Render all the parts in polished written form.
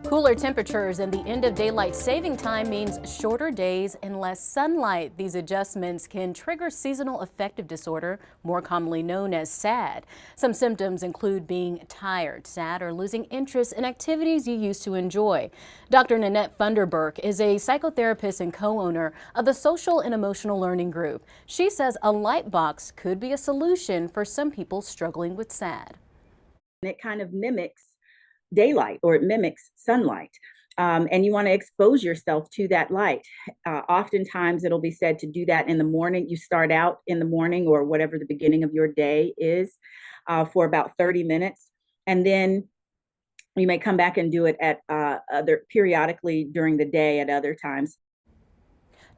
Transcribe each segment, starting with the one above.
Cooler temperatures and the end of daylight saving time means shorter days and less sunlight. These adjustments can trigger seasonal affective disorder, more commonly known as SAD. Some symptoms include being tired, sad, or losing interest in activities you used to enjoy. Dr. Nanette Funderburk is a psychotherapist and co-owner of the Social and Emotional Learning Group. She says a light box could be a solution for some people struggling with SAD. It kind of mimics daylight, or it mimics sunlight. And you want to expose yourself to that light. Oftentimes it'll be said to do that in the morning. You start out in the morning or whatever the beginning of your day is for about 30 minutes. And then you may come back and do it at periodically during the day at other times.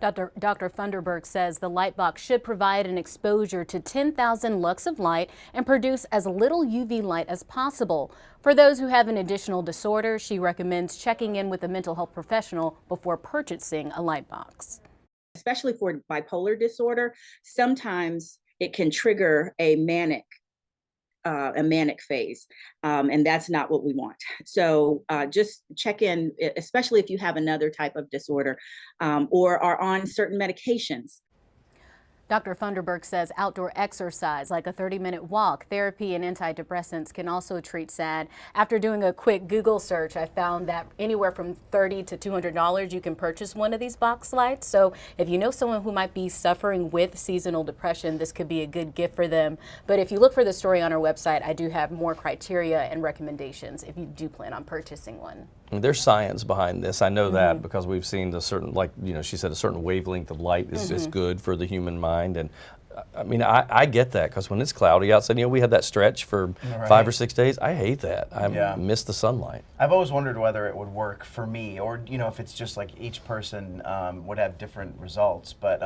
Dr. Funderburk says the light box should provide an exposure to 10,000 lux of light and produce as little UV light as possible. For those who have an additional disorder, she recommends checking in with a mental health professional before purchasing a light box. Especially for bipolar disorder, sometimes it can trigger a manic phase, and that's not what we want. So just check in, especially if you have another type of disorder or are on certain medications. Dr. Funderburk says outdoor exercise like a 30-minute walk, therapy, and antidepressants can also treat SAD. After doing a quick Google search, I found that anywhere from $30 to $200 you can purchase one of these box lights. So if you know someone who might be suffering with seasonal depression, this could be a good gift for them. But if you look for the story on our website, I do have more criteria and recommendations if you do plan on purchasing one. There's science behind this. I know that because we've seen the certain, like, she said, a certain wavelength of light is good for the human mind. And I mean, I get that, because when it's cloudy outside, we had that stretch for 5 or 6 days. I hate that. I miss the sunlight. I've always wondered whether it would work for me, or if it's just like each person would have different results. But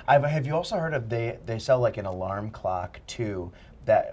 have you also heard of they sell like an alarm clock too, that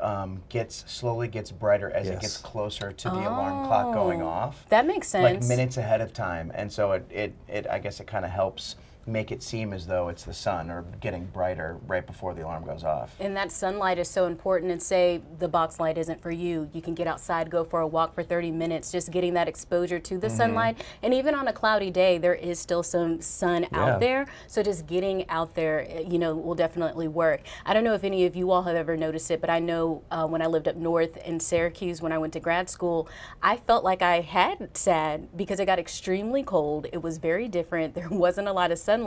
slowly gets brighter as it gets closer to the alarm clock going off. That makes sense. Like minutes ahead of time, and so I guess it kind of helps make it seem as though it's the sun or getting brighter right before the alarm goes off. And that sunlight is so important. And say the box light isn't for you, you can get outside, go for a walk for 30 minutes, just getting that exposure to the sunlight. And even on a cloudy day, there is still some sun out there. So just getting out there, will definitely work. I don't know if any of you all have ever noticed it, but I know when I lived up north in Syracuse, when I went to grad school, I felt like I had SAD because it got extremely cold. It was very different. There wasn't a lot of sunlight.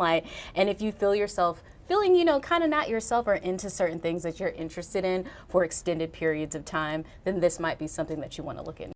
And if you feel yourself feeling, kind of not yourself or into certain things that you're interested in for extended periods of time, then this might be something that you want to look into.